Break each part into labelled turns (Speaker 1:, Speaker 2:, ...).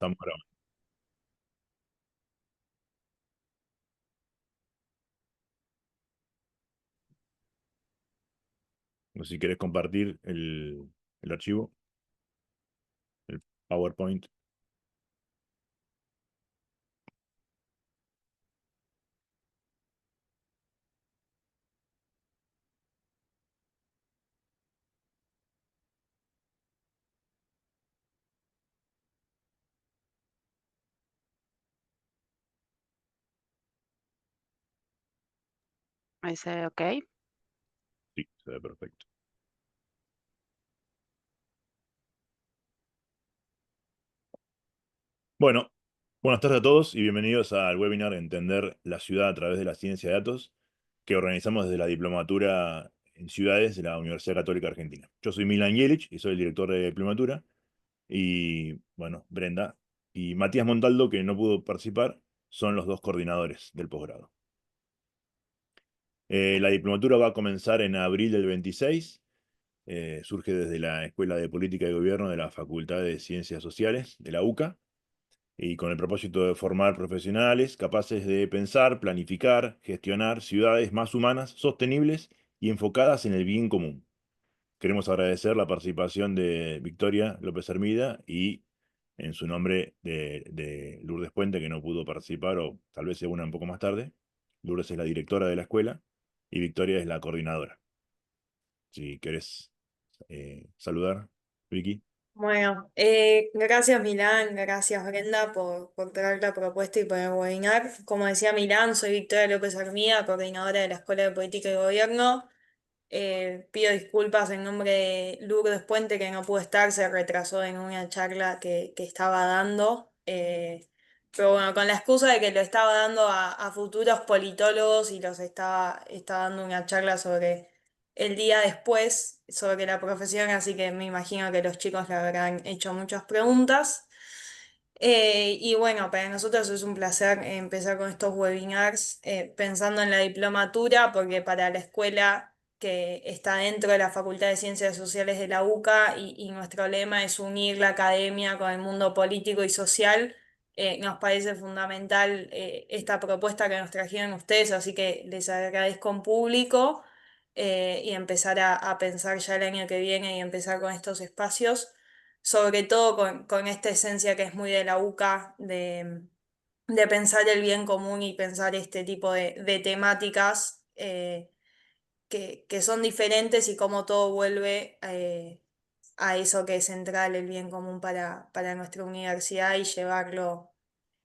Speaker 1: Estamos grabando. No sé si querés compartir el archivo, el PowerPoint.
Speaker 2: Ahí se ve, ok.
Speaker 1: Sí, se ve perfecto. Bueno, buenas tardes a todos y bienvenidos al webinar Entender la ciudad a través de la ciencia de datos que organizamos desde la Diplomatura en Ciudades de la Universidad Católica Argentina. Yo soy Milan Jelic y soy el director de Diplomatura. Y bueno, Brenda y Matías Montaldo, que no pudo participar, son los dos coordinadores del posgrado. La diplomatura va a comenzar en abril del 26. Surge desde la Escuela de Política y Gobierno de la Facultad de Ciencias Sociales de la UCA y con el propósito de formar profesionales capaces de pensar, planificar, gestionar ciudades más humanas, sostenibles y enfocadas en el bien común. Queremos agradecer la participación de Victoria López Hermida y en su nombre de Lourdes Puente, que no pudo participar o tal vez se una un poco más tarde. Lourdes es la directora de la escuela y Victoria es la coordinadora. Si querés saludar, Vicky.
Speaker 3: Bueno, gracias Milán, gracias Brenda por traer la propuesta y por el webinar. Como decía Milán, soy Victoria López Armida, coordinadora de la Escuela de Política y Gobierno. Pido disculpas en nombre de Lourdes Puente que no pudo estar, se retrasó en una charla que estaba dando. Pero bueno, con la excusa de que lo estaba dando a futuros politólogos y estaba dando una charla sobre el día después, sobre la profesión, así que me imagino que los chicos le habrán hecho muchas preguntas. Y bueno, para nosotros es un placer empezar con estos webinars pensando en la diplomatura, porque para la escuela que está dentro de la Facultad de Ciencias Sociales de la UCA y nuestro lema es unir la academia con el mundo político y social, nos parece fundamental esta propuesta que nos trajeron ustedes, así que les agradezco en público y empezar a pensar ya el año que viene y empezar con estos espacios sobre todo con esta esencia que es muy de la UCA, de pensar el bien común y pensar este tipo de temáticas que son diferentes y cómo todo vuelve a eso que es central, el bien común para nuestra universidad y llevarlo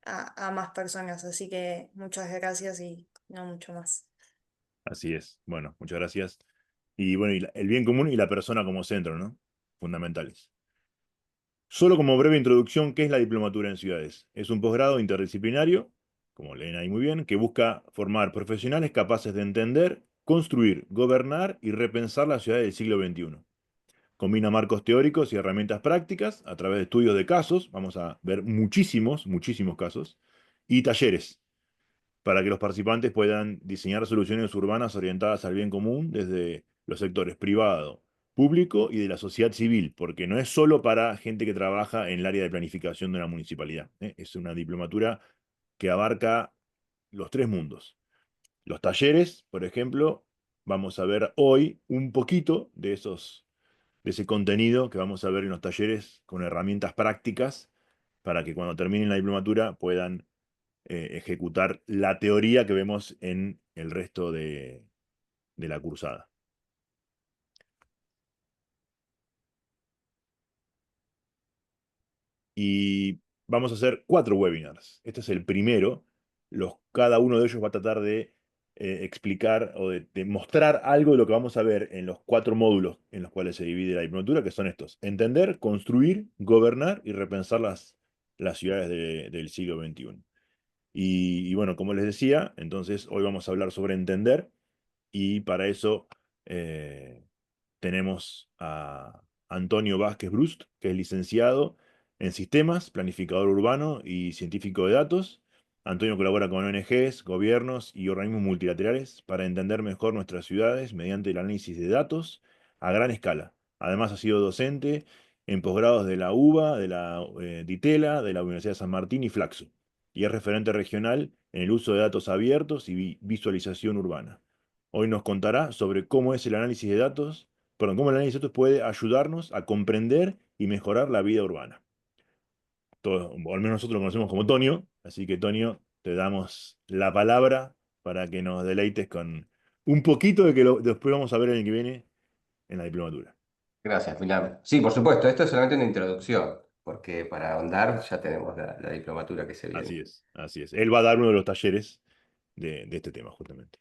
Speaker 3: a más personas. Así que muchas gracias y no mucho más.
Speaker 1: Así es. Bueno, muchas gracias. Y bueno, el bien común y la persona como centro, ¿no? Fundamentales. Solo como breve introducción, ¿qué es la diplomatura en ciudades? Es un posgrado interdisciplinario, como leen ahí muy bien, que busca formar profesionales capaces de entender, construir, gobernar y repensar la ciudad del siglo XXI. Combina marcos teóricos y herramientas prácticas a través de estudios de casos, vamos a ver muchísimos casos, y talleres, para que los participantes puedan diseñar soluciones urbanas orientadas al bien común desde los sectores privado, público y de la sociedad civil, porque no es solo para gente que trabaja en el área de planificación de una municipalidad, ¿eh? Es una diplomatura que abarca los tres mundos. Los talleres, por ejemplo, vamos a ver hoy un poquito de ese contenido que vamos a ver en los talleres con herramientas prácticas para que cuando terminen la diplomatura puedan ejecutar la teoría que vemos en el resto de la cursada. Y vamos a hacer 4 webinars. Este es el primero. Cada uno de ellos va a tratar de explicar o de mostrar algo de lo que vamos a ver en los 4 módulos en los cuales se divide la diplomatura, que son estos: entender, construir, gobernar y repensar las ciudades del siglo XXI. Y bueno, como les decía, entonces hoy vamos a hablar sobre entender y para eso eh, tenemos a Antonio Vázquez Brust, que es licenciado en sistemas, planificador urbano y científico de datos. Antonio colabora con ONGs, gobiernos y organismos multilaterales para entender mejor nuestras ciudades mediante el análisis de datos a gran escala. Además, ha sido docente en posgrados de la UBA, de la DITELA, de la Universidad de San Martín y Flaxo, y es referente regional en el uso de datos abiertos y visualización urbana. Hoy nos contará sobre cómo es el análisis de datos, perdón, cómo el análisis de datos puede ayudarnos a comprender y mejorar la vida urbana. Todos, o al menos nosotros lo conocemos como Tonio, así que Tonio, te damos la palabra para que nos deleites con un poquito de que después vamos a ver el año que viene en la diplomatura.
Speaker 2: Gracias, Milán. Sí, por supuesto, esto es solamente una introducción, porque para ahondar ya tenemos la diplomatura que se viene.
Speaker 1: Así es, así es. Él va a dar uno de los talleres de este tema, justamente.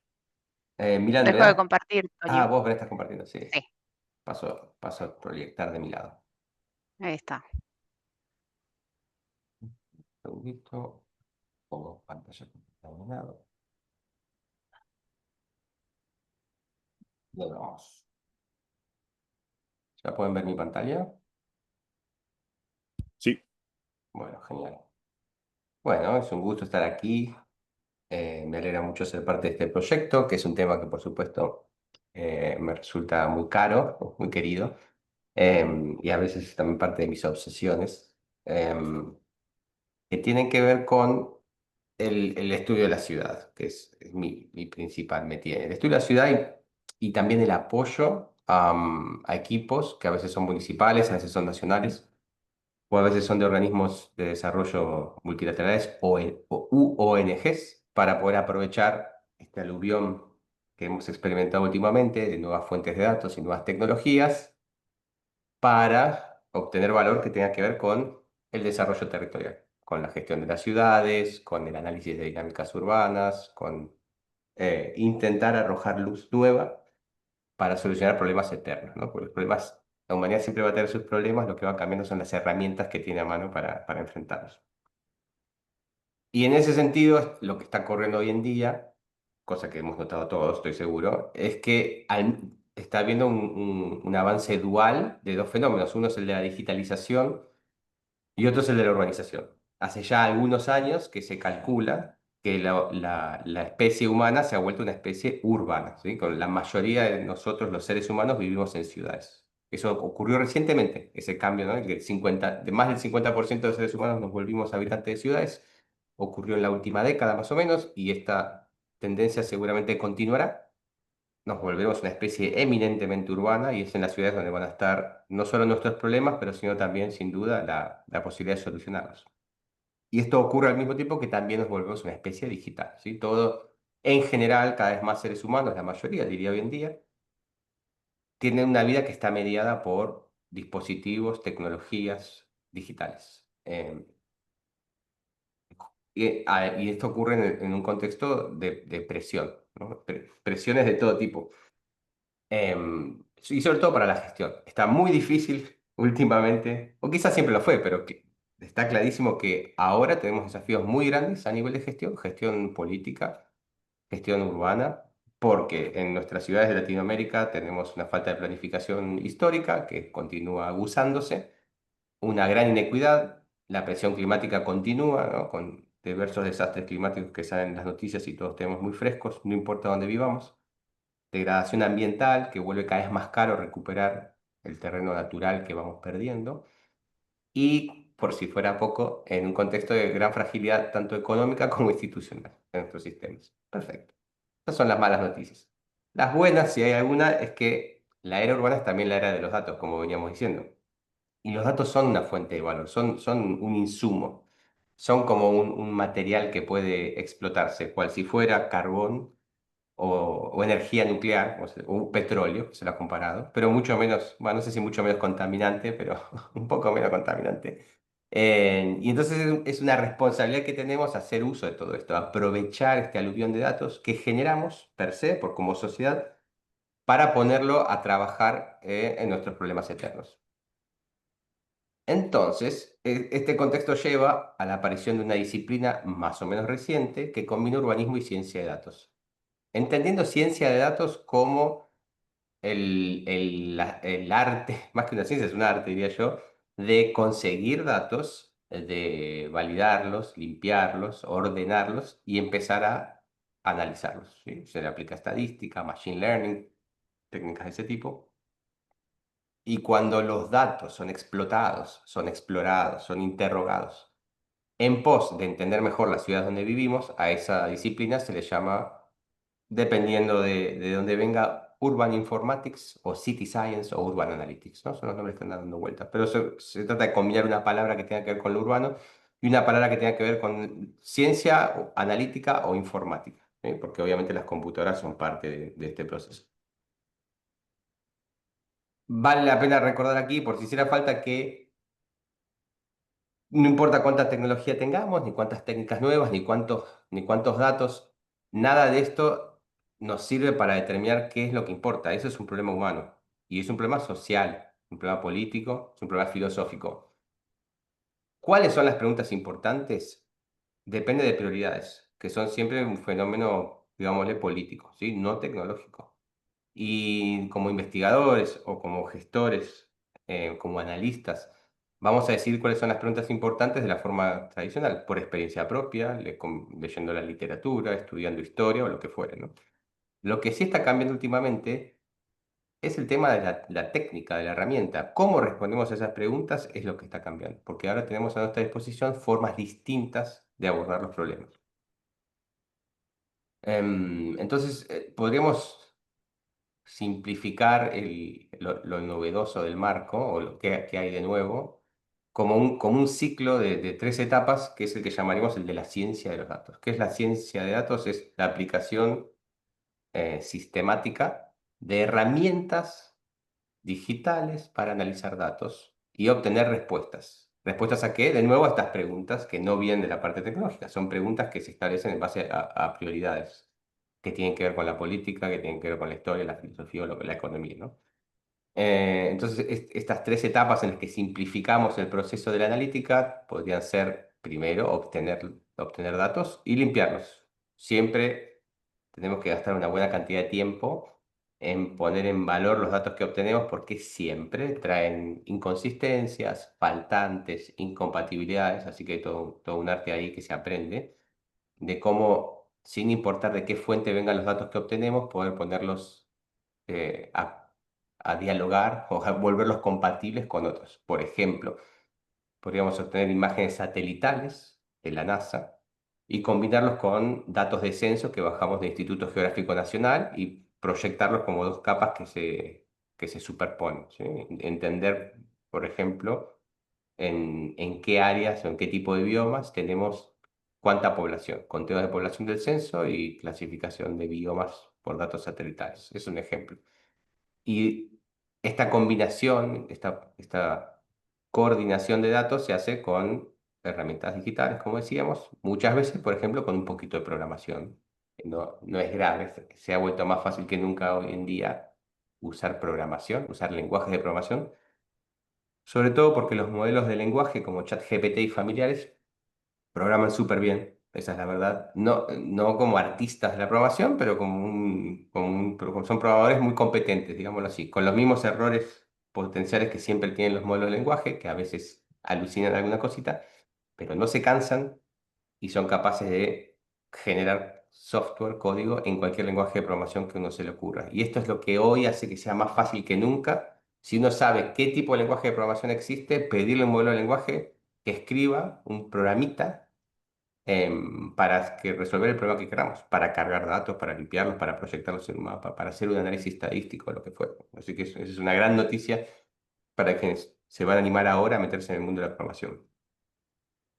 Speaker 2: Milán, ¿me
Speaker 4: Dejo de
Speaker 2: das?
Speaker 4: compartir,
Speaker 2: Ah,
Speaker 4: Toño.
Speaker 2: vos me estás compartiendo, sí.
Speaker 4: Sí,
Speaker 2: Paso a proyectar de mi lado.
Speaker 4: ahí está.
Speaker 2: Un segundito, pongo pantalla completa de mi lado. Y ahí vamos. ¿Ya pueden ver mi pantalla?
Speaker 1: Sí,
Speaker 2: Bueno, genial. Bueno, es un gusto estar aquí. Me alegra mucho ser parte de este proyecto, que es un tema que, por supuesto, me resulta muy caro, muy querido, y a veces es también parte de mis obsesiones, que tienen que ver con el estudio de la ciudad, que es mi principal métier. El estudio de la ciudad y también el apoyo a equipos que a veces son municipales, a veces son nacionales, o a veces son de organismos de desarrollo multilaterales u ONGs para poder aprovechar este aluvión que hemos experimentado últimamente de nuevas fuentes de datos y nuevas tecnologías para obtener valor que tenga que ver con el desarrollo territorial, con la gestión de las ciudades, con el análisis de dinámicas urbanas, con intentar arrojar luz nueva para solucionar problemas eternos, ¿no? Porque los problemas, la humanidad siempre va a tener sus problemas, lo que va cambiando son las herramientas que tiene a mano para enfrentarlos. Y en ese sentido, lo que está corriendo hoy en día, cosa que hemos notado todos, estoy seguro, es que está habiendo un avance dual de dos fenómenos. Uno es el de la digitalización y otro es el de la urbanización. Hace ya algunos años que se calcula que la especie humana se ha vuelto una especie urbana, ¿sí? Con la mayoría de nosotros, los seres humanos, vivimos en ciudades. Eso ocurrió recientemente, ese cambio, ¿no? Que de más del 50% de los seres humanos nos volvimos habitantes de ciudades. Ocurrió en la última década más o menos y esta tendencia seguramente continuará. Nos volveremos una especie eminentemente urbana y es en las ciudades donde van a estar no solo nuestros problemas, pero sino también, sin duda, la posibilidad de solucionarlos. Y esto ocurre al mismo tiempo que también nos volvemos una especie digital, ¿sí? Todo, en general, cada vez más seres humanos, la mayoría, diría hoy en día, tienen una vida que está mediada por dispositivos, tecnologías digitales. Y esto ocurre en un contexto de presión, ¿no? Presiones de todo tipo. Y sobre todo para la gestión. Está muy difícil últimamente, o quizás siempre lo fue, pero que está clarísimo que ahora tenemos desafíos muy grandes a nivel de gestión, gestión política, gestión urbana, porque en nuestras ciudades de Latinoamérica tenemos una falta de planificación histórica que continúa aguzándose, una gran inequidad, la presión climática continúa, ¿no? Con diversos desastres climáticos que salen en las noticias y todos tenemos muy frescos, no importa dónde vivamos, degradación ambiental que vuelve cada vez más caro recuperar el terreno natural que vamos perdiendo y, por si fuera poco, en un contexto de gran fragilidad tanto económica como institucional en nuestros sistemas. Perfecto. Estas son las malas noticias. Las buenas, si hay alguna, es que la era urbana es también la era de los datos, como veníamos diciendo. Y los datos son una fuente de valor, son un insumo, son como un material que puede explotarse, cual si fuera carbón o energía nuclear, o petróleo, se lo ha comparado, pero mucho menos, bueno, no sé si mucho menos contaminante, pero un poco menos contaminante. Y entonces es una responsabilidad que tenemos hacer uso de todo esto, aprovechar este aluvión de datos que generamos per se, por como sociedad, para ponerlo a trabajar en nuestros problemas eternos. Entonces, este contexto lleva a la aparición de una disciplina más o menos reciente que combina urbanismo y ciencia de datos. Entendiendo ciencia de datos como el arte, más que una ciencia, es un arte, diría yo, de conseguir datos, de validarlos, limpiarlos, ordenarlos y empezar a analizarlos, ¿sí? Se le aplica estadística, machine learning, técnicas de ese tipo. Y cuando los datos son explotados, son explorados, son interrogados, en pos de entender mejor la ciudad donde vivimos, a esa disciplina se le llama, dependiendo de dónde venga, Urban Informatics o City Science o Urban Analytics, ¿no? Son los nombres que están dando vueltas. Pero se trata de combinar una palabra que tenga que ver con lo urbano y una palabra que tenga que ver con ciencia analítica o informática, ¿sí? Porque obviamente las computadoras son parte de este proceso. Vale la pena recordar aquí, por si hiciera falta, que no importa cuánta tecnología tengamos, ni cuántas técnicas nuevas, ni cuántos datos, nada de esto nos sirve para determinar qué es lo que importa. Eso es un problema humano y es un problema social, un problema político, es un problema filosófico. ¿Cuáles son las preguntas importantes? Depende de prioridades, que son siempre un fenómeno, digámosle, político, ¿sí? No tecnológico. Y como investigadores o como gestores, como analistas, vamos a decir cuáles son las preguntas importantes de la forma tradicional, por experiencia propia, leyendo la literatura, estudiando historia o lo que fuere, ¿no? Lo que sí está cambiando últimamente es el tema de la técnica, de la herramienta. Cómo respondemos a esas preguntas es lo que está cambiando, porque ahora tenemos a nuestra disposición formas distintas de abordar los problemas. Entonces, podríamos simplificar lo novedoso del marco o lo que hay de nuevo como un ciclo de 3 etapas, que es el que llamaríamos el de la ciencia de los datos. ¿Qué es la ciencia de datos? Es la aplicación sistemática de herramientas digitales para analizar datos y obtener respuestas. ¿Respuestas a qué? De nuevo, a estas preguntas que no vienen de la parte tecnológica, son preguntas que se establecen en base a prioridades que tienen que ver con la política, que tienen que ver con la historia, la filosofía o la economía, ¿no? Entonces, estas 3 etapas en las que simplificamos el proceso de la analítica podrían ser, primero, obtener datos y limpiarlos. Siempre tenemos que gastar una buena cantidad de tiempo en poner en valor los datos que obtenemos, porque siempre traen inconsistencias, faltantes, incompatibilidades, así que hay todo un arte ahí que se aprende de cómo, sin importar de qué fuente vengan los datos que obtenemos, poder ponerlos eh, a, a dialogar o a volverlos compatibles con otros. Por ejemplo, podríamos obtener imágenes satelitales de la NASA y combinarlos con datos de censo que bajamos del Instituto Geográfico Nacional y proyectarlos como 2 capas que se superponen, ¿sí? Entender, por ejemplo, en qué áreas o en qué tipo de biomas tenemos cuánta población, conteo de población del censo y clasificación de biomas por datos satelitales. Es un ejemplo. Y esta combinación, esta coordinación de datos se hace con herramientas digitales, como decíamos, muchas veces, por ejemplo, con un poquito de programación. No es grave, se ha vuelto más fácil que nunca hoy en día usar programación, usar lenguajes de programación, sobre todo porque los modelos de lenguaje como ChatGPT y familiares programan súper bien, esa es la verdad. No como artistas de la programación, pero son programadores muy competentes, digámoslo así, con los mismos errores potenciales que siempre tienen los modelos de lenguaje, que a veces alucinan alguna cosita, pero no se cansan y son capaces de generar software, código en cualquier lenguaje de programación que uno se le ocurra. Y esto es lo que hoy hace que sea más fácil que nunca. Si uno sabe qué tipo de lenguaje de programación existe, pedirle a un modelo de lenguaje que escriba un programita para resolver el problema que queramos, para cargar datos, para limpiarlos, para proyectarlos en un mapa, para hacer un análisis estadístico, lo que fuera. Así que eso es una gran noticia para quienes se van a animar ahora a meterse en el mundo de la programación.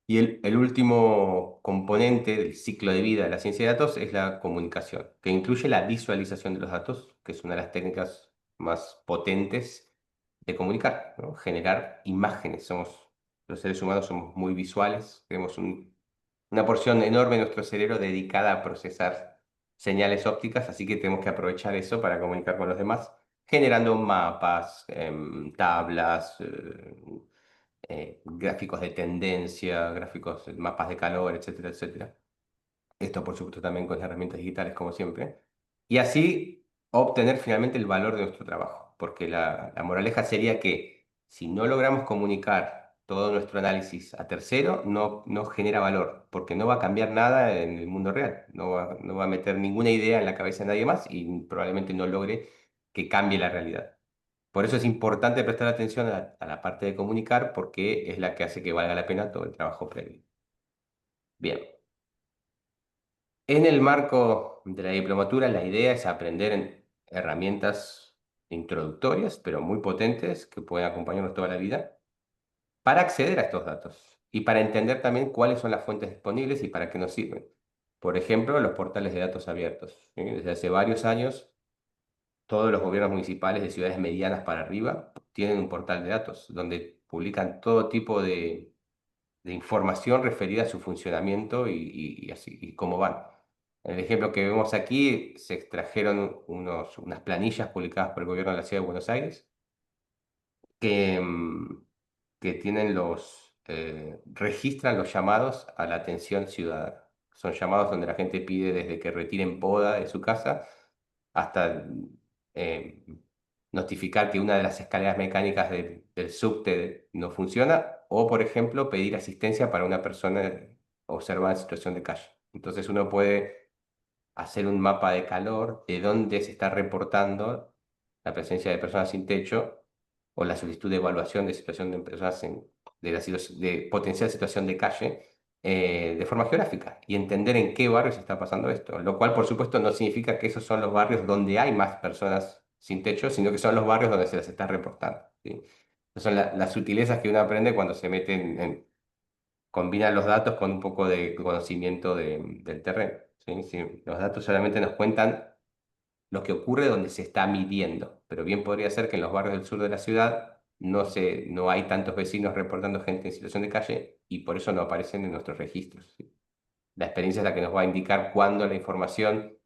Speaker 2: Y el último componente del ciclo de vida de la ciencia de datos es la comunicación, que incluye la visualización de los datos, que es una de las técnicas más potentes de comunicar, ¿no? Generar imágenes. Los seres humanos somos muy visuales, tenemos una porción enorme de nuestro cerebro dedicada a procesar señales ópticas, así que tenemos que aprovechar eso para comunicar con los demás, generando mapas, tablas, gráficos de tendencia, gráficos, mapas de calor, etcétera, etcétera. Esto, por supuesto, también con herramientas digitales, como siempre. Y así obtener finalmente el valor de nuestro trabajo, porque la moraleja sería que si no logramos comunicar todo nuestro análisis a tercero, no genera valor, porque no va a cambiar nada en el mundo real, no va a meter ninguna idea en la cabeza de nadie más y probablemente no logre que cambie la realidad. Por eso es importante prestar atención a la parte de comunicar, porque es la que hace que valga la pena todo el trabajo previo. Bien. En el marco de la diplomatura, la idea es aprender en herramientas introductorias, pero muy potentes, que pueden acompañarnos toda la vida, para acceder a estos datos y para entender también cuáles son las fuentes disponibles y para qué nos sirven. Por ejemplo, los portales de datos abiertos. ¿Sí? Desde hace varios años, todos los gobiernos municipales de ciudades medianas para arriba tienen un portal de datos donde publican todo tipo de información referida a su funcionamiento y así, y cómo van. En el ejemplo que vemos aquí, se extrajeron unas planillas publicadas por el gobierno de la Ciudad de Buenos Aires que, que tienen registran los llamados a la atención ciudadana. Son llamados donde la gente pide desde que retiren poda de su casa hasta eh, notificar que una de las escaleras mecánicas del subte no funciona o, por ejemplo, pedir asistencia para una persona observada en situación de calle. Entonces uno puede hacer un mapa de calor de dónde se está reportando la presencia de personas sin techo o la solicitud de evaluación de situación de personas de potencial situación de calle de forma geográfica y entender en qué barrios está pasando esto. Lo cual, por supuesto, no significa que esos son los barrios donde hay más personas sin techo, sino que son los barrios donde se las está reportando. ¿Sí? Esas son las sutilezas que uno aprende cuando se mete combina los datos con un poco de conocimiento del terreno. ¿Sí? Sí, los datos solamente nos cuentan lo que ocurre donde se está midiendo, pero bien podría ser que en los barrios del sur de la ciudad no hay tantos vecinos reportando gente en situación de calle y por eso no aparecen en nuestros registros. ¿Sí? La experiencia es la que nos va a indicar cuándo la información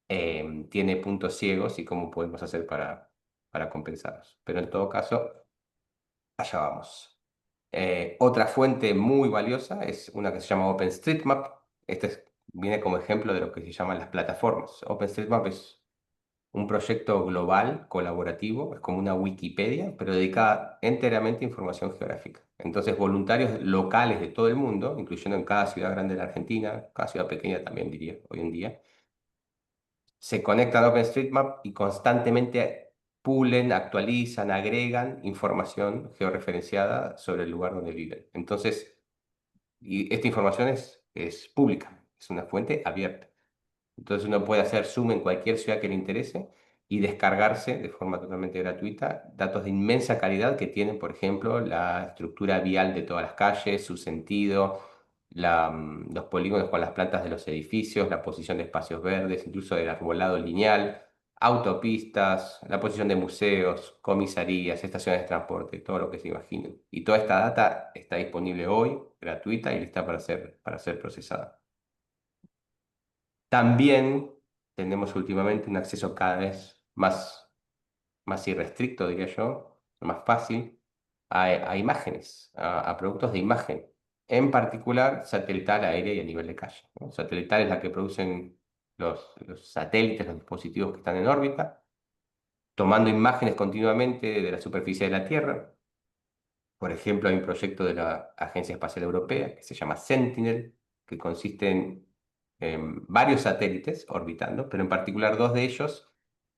Speaker 2: tiene puntos ciegos y cómo podemos hacer para compensarlos. Pero en todo caso, allá vamos. Otra fuente muy valiosa es una que se llama OpenStreetMap. Viene como ejemplo de lo que se llaman las plataformas. OpenStreetMap es un proyecto global, colaborativo, es como una Wikipedia, pero dedicada enteramente a información geográfica. Entonces, voluntarios locales de todo el mundo, incluyendo en cada ciudad grande de la Argentina, cada ciudad pequeña también diría hoy en día, se conectan a OpenStreetMap y constantemente pulen, actualizan, agregan información georreferenciada sobre el lugar donde viven. Entonces, y esta información es pública, es una fuente abierta. Entonces uno puede hacer zoom en cualquier ciudad que le interese y descargarse de forma totalmente gratuita datos de inmensa calidad que tienen, por ejemplo, la estructura vial de todas las calles, su sentido, los polígonos con las plantas de los edificios, la posición de espacios verdes, incluso del arbolado lineal, autopistas, la posición de museos, comisarías, estaciones de transporte, todo lo que se imaginen. Y toda esta data está disponible hoy, gratuita y lista para ser procesada. También tenemos últimamente un acceso cada vez más irrestricto, diría yo, más fácil, a imágenes, a productos de imagen, en particular satelital, aérea y a nivel de calle. ¿No? Satelital es la que producen los satélites, los dispositivos que están en órbita, tomando imágenes continuamente de la superficie de la Tierra. Por ejemplo, hay un proyecto de la Agencia Espacial Europea que se llama Sentinel, que consiste en varios satélites orbitando, pero en particular dos de ellos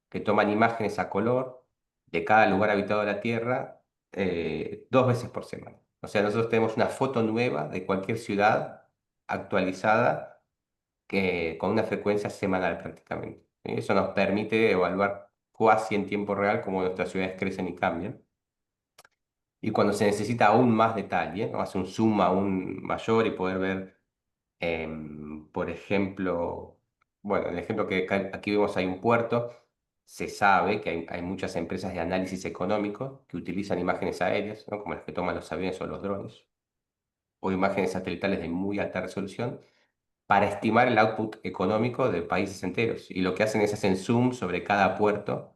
Speaker 2: que toman imágenes a color de cada lugar habitado de la Tierra 2 veces por semana. O sea, nosotros tenemos una foto nueva de cualquier ciudad actualizada con una frecuencia semanal prácticamente. ¿Sí? Eso nos permite evaluar casi en tiempo real cómo nuestras ciudades crecen y cambian. Y cuando se necesita aún más detalle, ¿no? Hace un zoom aún mayor y poder ver, por ejemplo, bueno, en el ejemplo que aquí vemos hay un puerto, se sabe que hay muchas empresas de análisis económico que utilizan imágenes aéreas, ¿no? Como las que toman los aviones o los drones, o imágenes satelitales de muy alta resolución, para estimar el output económico de países enteros. Y lo que hacen es hacen zoom sobre cada puerto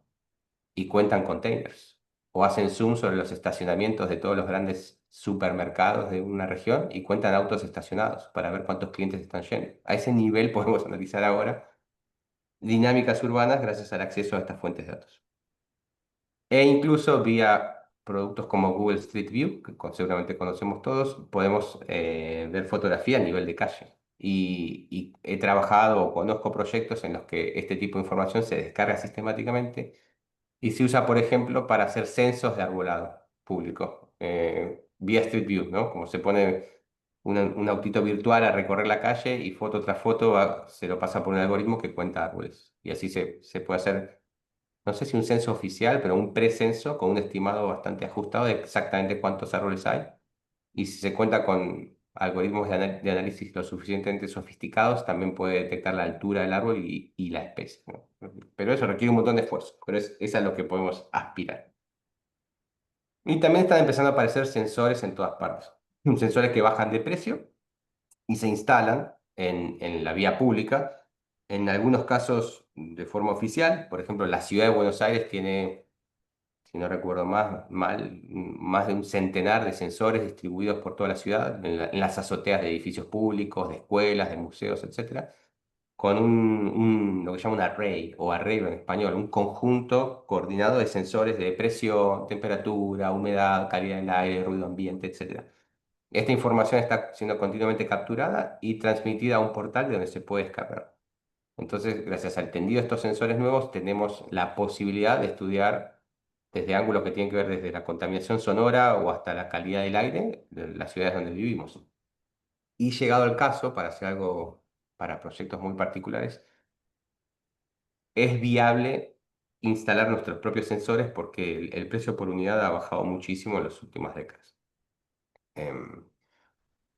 Speaker 2: y cuentan containers. O hacen zoom sobre los estacionamientos de todos los grandes supermercados de una región y cuentan autos estacionados para ver cuántos clientes están yendo. A ese nivel podemos analizar ahora dinámicas urbanas gracias al acceso a estas fuentes de datos. E incluso vía productos como Google Street View, que seguramente conocemos todos, podemos ver fotografía a nivel de calle. Y he trabajado o conozco proyectos en los que este tipo de información se descarga sistemáticamente y se usa, por ejemplo, para hacer censos de arbolado público, vía Street View, ¿no? Como se pone un autito virtual a recorrer la calle y foto tras foto se lo pasa por un algoritmo que cuenta árboles. Y así se puede hacer, no sé si un censo oficial, pero un precenso con un estimado bastante ajustado de exactamente cuántos árboles hay. Y si se cuenta con algoritmos de análisis lo suficientemente sofisticados, también puede detectar la altura del árbol y la especie, ¿no? Pero eso requiere un montón de esfuerzo, pero es a lo que podemos aspirar. Y también están empezando a aparecer sensores en todas partes. Sensores que bajan de precio y se instalan en la vía pública, en algunos casos de forma oficial. Por ejemplo, la ciudad de Buenos Aires tiene, si no recuerdo más de un centenar de sensores distribuidos por toda la ciudad, en las azoteas de edificios públicos, de escuelas, de museos, etcétera, con lo que se llama un array o arreglo en español, un conjunto coordinado de sensores de presión, temperatura, humedad, calidad del aire, ruido ambiente, etcétera. Esta información está siendo continuamente capturada y transmitida a un portal de donde se puede descargar. Entonces, gracias al tendido de estos sensores nuevos, tenemos la posibilidad de estudiar desde ángulos que tienen que ver desde la contaminación sonora o hasta la calidad del aire de las ciudades donde vivimos. Y llegado el caso, para hacer algo para proyectos muy particulares, es viable instalar nuestros propios sensores porque el precio por unidad ha bajado muchísimo en las últimas décadas. Em,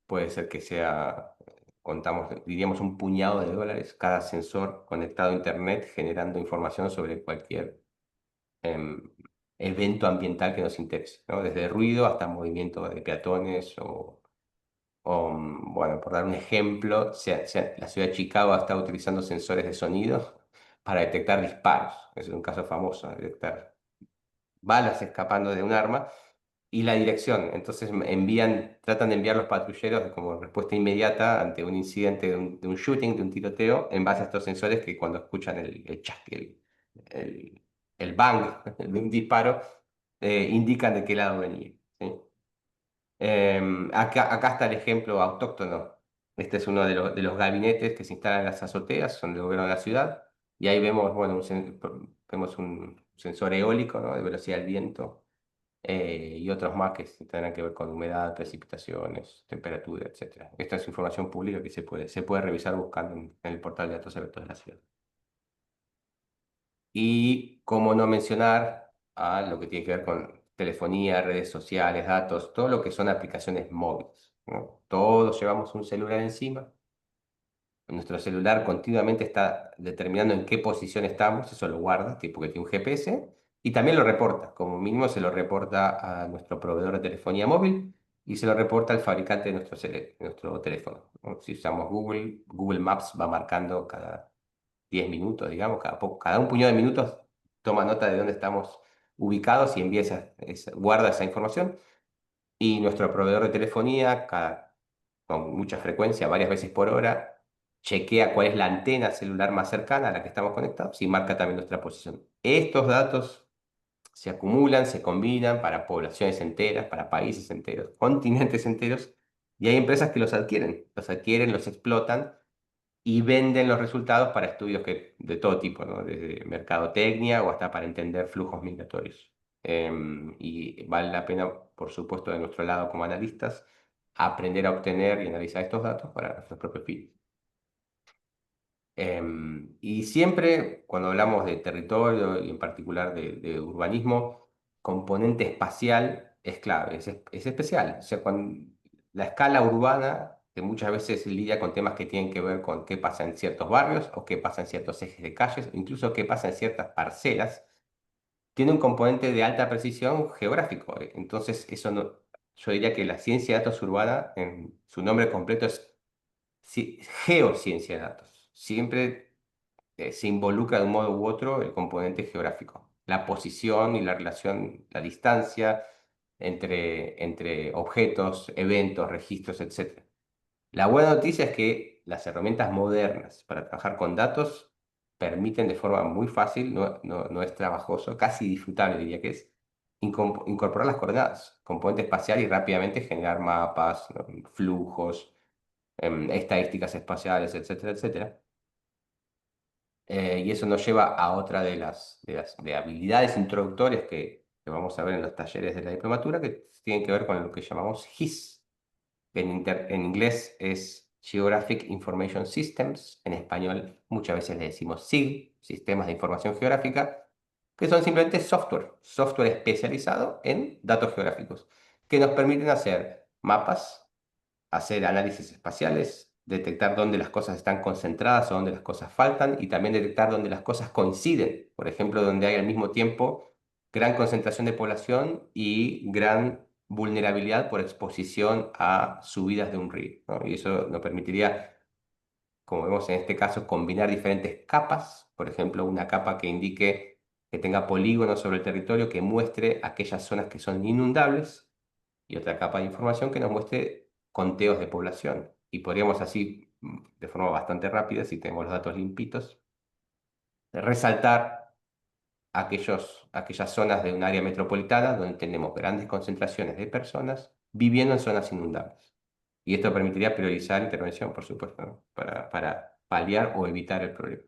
Speaker 2: Puede ser que sea, contamos, diríamos, un puñado de dólares cada sensor conectado a Internet generando información sobre cualquier em, evento ambiental que nos interese, ¿no? Desde ruido hasta movimiento de peatones bueno, por dar un ejemplo, la ciudad de Chicago está utilizando sensores de sonido para detectar disparos. Ese es un caso famoso, detectar balas escapando de un arma y la dirección. Entonces tratan de enviar los patrulleros como respuesta inmediata ante un incidente de un shooting, de un tiroteo, en base a estos sensores que cuando escuchan el chasc, el, el bang de un disparo, indican de qué lado venía. ¿Sí? Acá está el ejemplo autóctono. Este es uno de los gabinetes que se instalan en las azoteas, son del gobierno de la ciudad, y ahí vemos, bueno, vemos un sensor eólico, ¿no? De velocidad del viento, y otros más que tendrán que ver con humedad, precipitaciones, temperatura, etcétera. Esta es información pública que se puede revisar buscando en el portal de datos abiertos de la ciudad. Y cómo no mencionar a lo que tiene que ver con telefonía, redes sociales, datos, todo lo que son aplicaciones móviles, ¿no? Todos llevamos un celular encima. Nuestro celular continuamente está determinando en qué posición estamos, eso lo guarda, tipo que tiene un GPS, y también lo reporta. Como mínimo se lo reporta a nuestro proveedor de telefonía móvil y se lo reporta al fabricante de nuestro teléfono, ¿no? Si usamos Google Maps va marcando cada 10 minutos, digamos, cada un puñado de minutos toma nota de dónde estamos ubicados y envía guarda esa información. Y nuestro proveedor de telefonía, con mucha frecuencia, varias veces por hora, chequea cuál es la antena celular más cercana a la que estamos conectados y marca también nuestra posición. Estos datos se acumulan, se combinan para poblaciones enteras, para países enteros, continentes enteros, y hay empresas que los adquieren, los explotan y venden los resultados para estudios de todo tipo, ¿no? Desde mercadotecnia o hasta para entender flujos migratorios. Y vale la pena, por supuesto, de nuestro lado como analistas, aprender a obtener y analizar estos datos para nuestros propios fines. Y siempre, cuando hablamos de territorio y en particular de urbanismo, componente espacial es clave, es especial. O sea, la escala urbana, que muchas veces lidia con temas que tienen que ver con qué pasa en ciertos barrios o qué pasa en ciertos ejes de calles, incluso qué pasa en ciertas parcelas, tiene un componente de alta precisión geográfico. Entonces, yo diría que la ciencia de datos urbana, en su nombre completo es geociencia de datos. Siempre se involucra de un modo u otro el componente geográfico, la posición y la relación, la distancia entre objetos, eventos, registros, etc. La buena noticia es que las herramientas modernas para trabajar con datos permiten de forma muy fácil, no es trabajoso, casi disfrutable diría que es, incorporar las coordenadas, componente espacial y rápidamente generar mapas, ¿no? Flujos, estadísticas espaciales, etcétera, etcétera. Y eso nos lleva a otra de habilidades introductorias que vamos a ver en los talleres de la diplomatura, que tienen que ver con lo que llamamos GIS, que en inglés es Geographic Information Systems, en español muchas veces le decimos SIG, Sistemas de Información Geográfica, que son simplemente software especializado en datos geográficos, que nos permiten hacer mapas, hacer análisis espaciales, detectar dónde las cosas están concentradas o dónde las cosas faltan y también detectar dónde las cosas coinciden. Por ejemplo, donde hay al mismo tiempo gran concentración de población y gran vulnerabilidad por exposición a subidas de un río, ¿no? Y eso nos permitiría, como vemos en este caso, combinar diferentes capas. Por ejemplo, una capa que indique que tenga polígonos sobre el territorio que muestre aquellas zonas que son inundables y otra capa de información que nos muestre conteos de población. Y podríamos así, de forma bastante rápida, si tenemos los datos limpitos, resaltar aquellas zonas de un área metropolitana donde tenemos grandes concentraciones de personas viviendo en zonas inundables. Y esto permitiría priorizar intervención, por supuesto, ¿no? Para paliar o evitar el problema.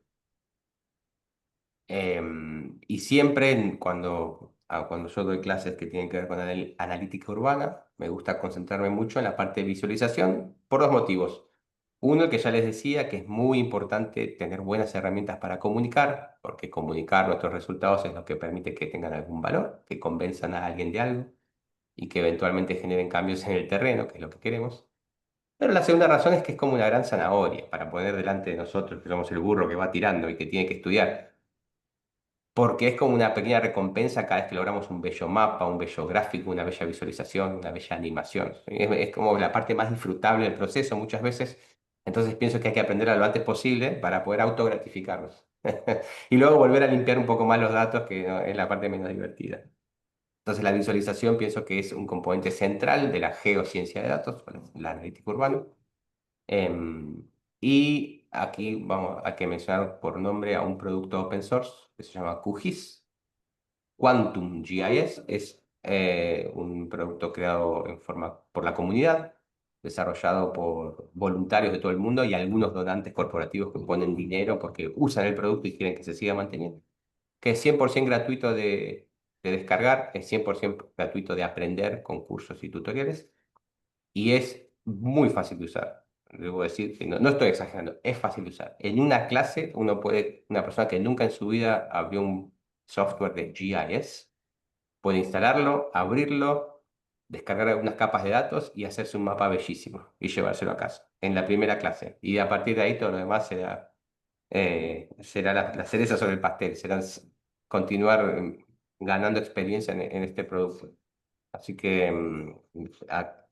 Speaker 2: Y siempre cuando yo doy clases que tienen que ver con analítica urbana, me gusta concentrarme mucho en la parte de visualización por dos motivos. Uno, el que ya les decía, que es muy importante tener buenas herramientas para comunicar, porque comunicar nuestros resultados es lo que permite que tengan algún valor, que convenzan a alguien de algo y que eventualmente generen cambios en el terreno, que es lo que queremos. Pero la segunda razón es que es como una gran zanahoria para poner delante de nosotros, que somos el burro que va tirando y que tiene que estudiar, porque es como una pequeña recompensa cada vez que logramos un bello mapa, un bello gráfico, una bella visualización, una bella animación. Es como la parte más disfrutable del proceso muchas veces. Entonces pienso que hay que aprender lo antes posible para poder autogratificarnos. Y luego volver a limpiar un poco más los datos, que ¿no? Es la parte menos divertida. Entonces la visualización pienso que es un componente central de la geociencia de datos, bueno, la analítica urbana. Y aquí vamos a que mencionar por nombre a un producto open source que se llama QGIS. Quantum GIS es un producto creado por la comunidad, desarrollado por voluntarios de todo el mundo y algunos donantes corporativos que ponen dinero porque usan el producto y quieren que se siga manteniendo, que es 100% gratuito de descargar, es 100% gratuito de aprender con cursos y tutoriales y es muy fácil de usar. Debo decir que no estoy exagerando, es fácil de usar. En una clase, una persona que nunca en su vida abrió un software de GIS, puede instalarlo, abrirlo, descargar algunas capas de datos y hacerse un mapa bellísimo y llevárselo a casa en la primera clase. Y a partir de ahí todo lo demás será la cereza sobre el pastel, continuar ganando experiencia en este producto. Así que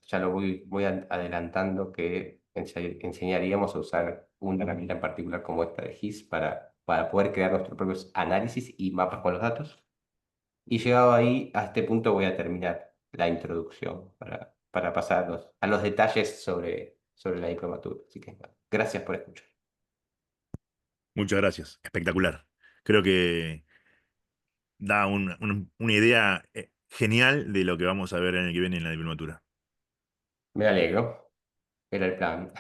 Speaker 2: ya lo voy adelantando que enseñaríamos a usar una herramienta en particular como esta de GIS para poder crear nuestros propios análisis y mapas con los datos. Y llegado ahí, a este punto voy a terminar la introducción para pasar a los detalles sobre la diplomatura. Así que bueno, gracias por escuchar.
Speaker 1: Muchas gracias. Espectacular. Creo que da una idea genial de lo que vamos a ver en el que viene en la diplomatura.
Speaker 2: Me alegro. Era el plan.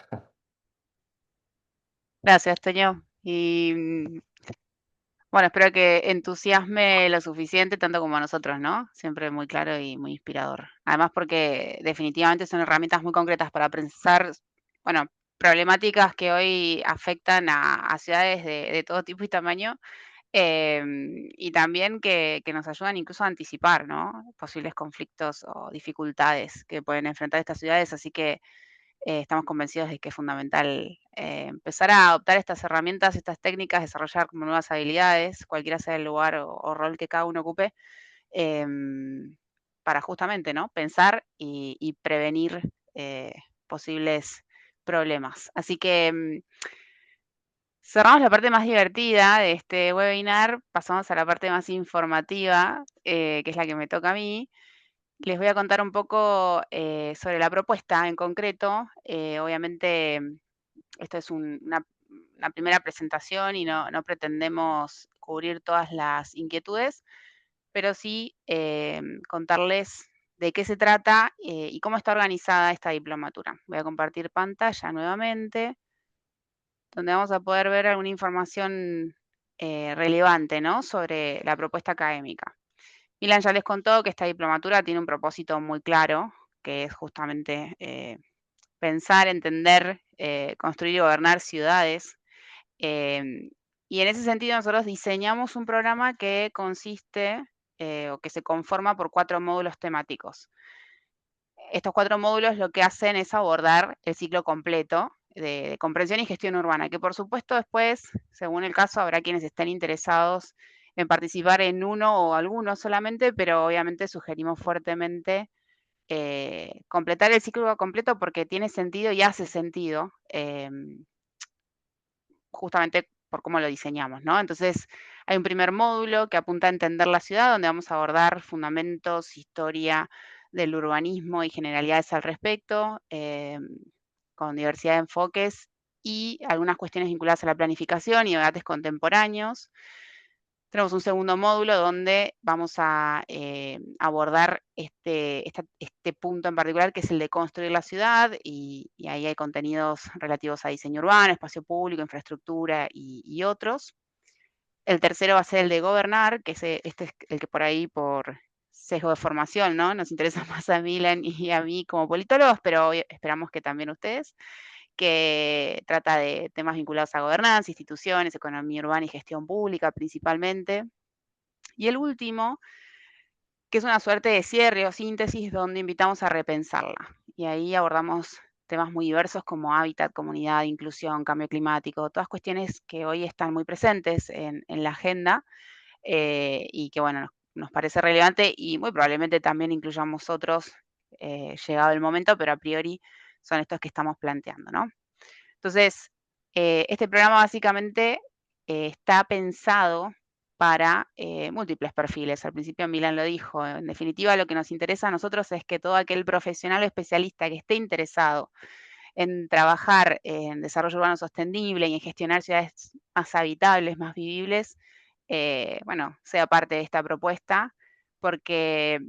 Speaker 4: Gracias, Toño. Y bueno, espero que entusiasme lo suficiente tanto como a nosotros, ¿no? Siempre muy claro y muy inspirador. Además, porque definitivamente son herramientas muy concretas para pensar, bueno, problemáticas que hoy afectan a ciudades de todo tipo y tamaño, y también que nos ayudan incluso a anticipar, ¿no? Posibles conflictos o dificultades que pueden enfrentar estas ciudades. Así que estamos convencidos de que es fundamental empezar a adoptar estas herramientas, estas técnicas, desarrollar como nuevas habilidades, cualquiera sea el lugar o rol que cada uno ocupe, em, para justamente, ¿no? Pensar y prevenir posibles problemas. Así que cerramos la parte más divertida de este webinar, pasamos a la parte más informativa, que es la que me toca a mí. Les voy a contar un poco sobre la propuesta en concreto. Obviamente, esto es una primera presentación y no pretendemos cubrir todas las inquietudes, pero sí contarles de qué se trata y cómo está organizada esta diplomatura. Voy a compartir pantalla nuevamente, donde vamos a poder ver alguna información relevante, ¿no?, sobre la propuesta académica. Milan ya les contó que esta diplomatura tiene un propósito muy claro, que es justamente pensar, entender, construir y gobernar ciudades. Y en ese sentido nosotros diseñamos un programa que consiste o que se conforma por 4 módulos temáticos. Estos 4 módulos lo que hacen es abordar el ciclo completo de comprensión y gestión urbana, que por supuesto después, según el caso, habrá quienes estén interesados en participar en uno o alguno solamente, pero obviamente sugerimos fuertemente completar el ciclo completo porque tiene sentido y hace sentido, justamente por cómo lo diseñamos, ¿no? Entonces, hay un primer módulo que apunta a entender la ciudad, donde vamos a abordar fundamentos, historia del urbanismo y generalidades al respecto, con diversidad de enfoques y algunas cuestiones vinculadas a la planificación y debates contemporáneos. Tenemos un segundo módulo donde vamos a abordar este punto en particular, que es el de construir la ciudad, y ahí hay contenidos relativos a diseño urbano, espacio público, infraestructura y otros. El tercero va a ser el de gobernar, que este es el que por ahí, por sesgo de formación, ¿no?, nos interesa más a Milan y a mí como politólogos, pero esperamos que también ustedes, que trata de temas vinculados a gobernanza, instituciones, economía urbana y gestión pública principalmente. Y el último, que es una suerte de cierre o síntesis donde invitamos a repensarla. Y ahí abordamos temas muy diversos como hábitat, comunidad, inclusión, cambio climático, todas cuestiones que hoy están muy presentes en la agenda y que, bueno, nos parece relevante y muy probablemente también incluyamos otros llegado el momento, pero a priori son estos que estamos planteando, ¿no? Entonces, este programa básicamente está pensado para múltiples perfiles. Al principio Milan lo dijo. En definitiva, lo que nos interesa a nosotros es que todo aquel profesional o especialista que esté interesado en trabajar en desarrollo urbano sostenible y en gestionar ciudades más habitables, más vivibles, bueno, sea parte de esta propuesta, porque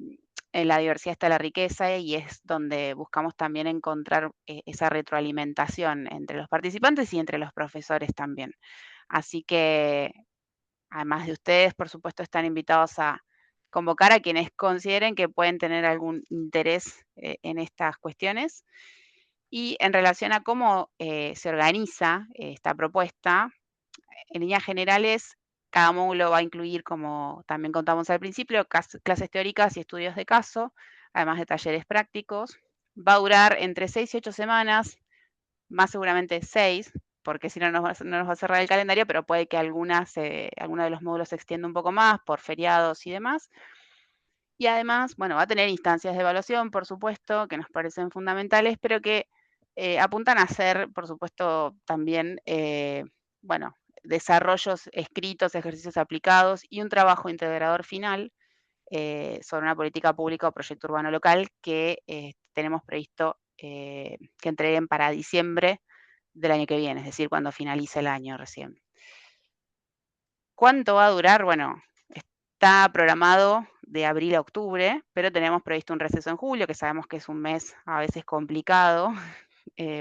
Speaker 4: en la diversidad está la riqueza y es donde buscamos también encontrar esa retroalimentación entre los participantes y entre los profesores también. Así que, además de ustedes, por supuesto, están invitados a convocar a quienes consideren que pueden tener algún interés en estas cuestiones. Y en relación a cómo se organiza esta propuesta, en líneas generales, cada módulo va a incluir, como también contamos al principio, clases teóricas y estudios de caso, además de talleres prácticos. Va a durar entre 6 y 8 semanas, más seguramente 6, porque si no, no nos va a cerrar el calendario, pero puede que alguno de los módulos se extienda un poco más por feriados y demás. Y además, bueno, va a tener instancias de evaluación, por supuesto, que nos parecen fundamentales, pero que apuntan a ser, por supuesto, también, bueno, desarrollos escritos, ejercicios aplicados y un trabajo integrador final sobre una política pública o proyecto urbano local que tenemos previsto que entreguen para diciembre del año que viene, es decir, cuando finalice el año recién. ¿Cuánto va a durar? Bueno, está programado de abril a octubre, pero tenemos previsto un receso en julio, que sabemos que es un mes a veces complicado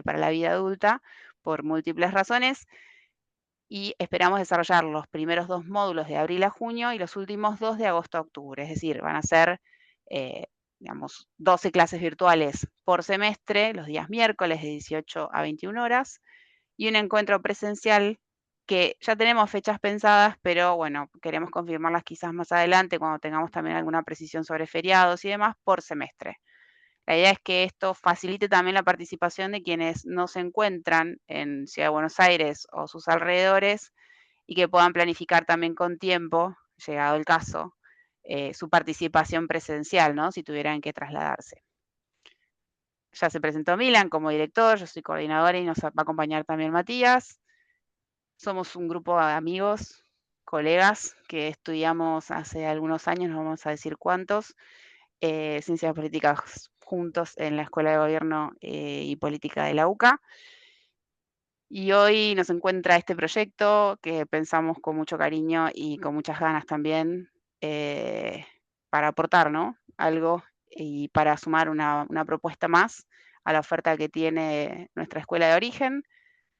Speaker 4: para la vida adulta por múltiples razones, y esperamos desarrollar los primeros 2 módulos de abril a junio y los últimos 2 de agosto a octubre, es decir, van a ser, digamos, 12 clases virtuales por semestre, los días miércoles de 18 a 21 horas, y un encuentro presencial que ya tenemos fechas pensadas, pero bueno, queremos confirmarlas quizás más adelante cuando tengamos también alguna precisión sobre feriados y demás por semestre. La idea es que esto facilite también la participación de quienes no se encuentran en Ciudad de Buenos Aires o sus alrededores y que puedan planificar también con tiempo, llegado el caso, su participación presencial, ¿no?, si tuvieran que trasladarse. Ya se presentó Milan como director, yo soy coordinadora y nos va a acompañar también Matías. Somos un grupo de amigos, colegas, que estudiamos hace algunos años, no vamos a decir cuántos, ciencias políticas juntos en la Escuela de Gobierno y Política de la UCA. Y hoy nos encuentra este proyecto que pensamos con mucho cariño y con muchas ganas también para aportar, ¿no?, algo y para sumar una propuesta más a la oferta que tiene nuestra escuela de origen,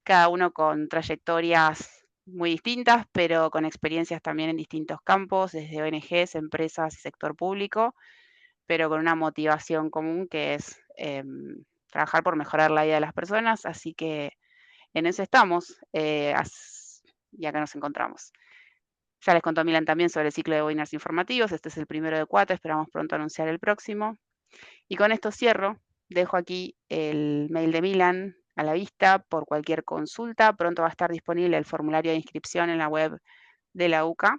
Speaker 4: cada uno con trayectorias muy distintas, pero con experiencias también en distintos campos, desde ONGs, empresas y sector público, pero con una motivación común que es trabajar por mejorar la vida de las personas, así que en eso estamos, y acá nos encontramos. Ya les contó Milan también sobre el ciclo de webinars informativos, este es el primero de 4, esperamos pronto anunciar el próximo. Y con esto cierro, dejo aquí el mail de Milan a la vista por cualquier consulta, pronto va a estar disponible el formulario de inscripción en la web de la UCA,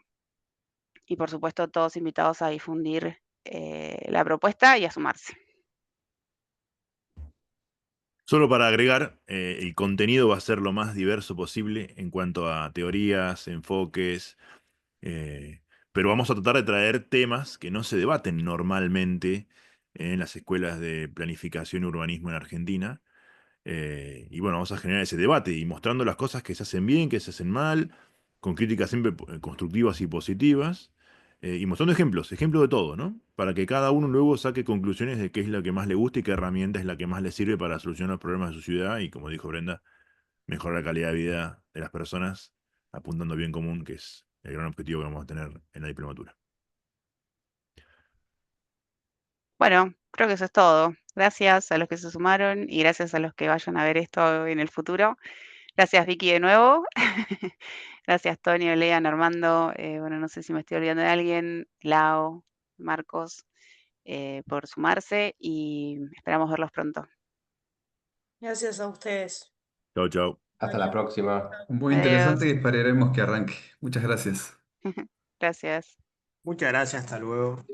Speaker 4: y por supuesto todos invitados a difundir la propuesta y a sumarse.
Speaker 1: Solo para agregar, el contenido va a ser lo más diverso posible en cuanto a teorías, enfoques, pero vamos a tratar de traer temas que no se debaten normalmente en las escuelas de planificación y urbanismo en Argentina. Y bueno, vamos a generar ese debate y mostrando las cosas que se hacen bien, que se hacen mal, con críticas siempre constructivas y positivas, y mostrando ejemplos de todo, ¿no? Para que cada uno luego saque conclusiones de qué es lo que más le gusta y qué herramienta es la que más le sirve para solucionar los problemas de su ciudad y, como dijo Brenda, mejorar la calidad de vida de las personas, apuntando al bien común, que es el gran objetivo que vamos a tener en la diplomatura.
Speaker 4: Bueno, creo que eso es todo. Gracias a los que se sumaron y gracias a los que vayan a ver esto en el futuro. Gracias, Vicky, de nuevo. Gracias, Tonio, Lean, Armando. Bueno, no sé si me estoy olvidando de alguien. Lau, Marcos, por sumarse y esperamos verlos pronto.
Speaker 3: Gracias a ustedes.
Speaker 1: Chau, chau.
Speaker 2: Hasta la próxima.
Speaker 5: Muy
Speaker 4: Adiós.
Speaker 5: interesante y esperaremos que arranque. Muchas gracias.
Speaker 4: Gracias.
Speaker 6: Muchas gracias, hasta luego.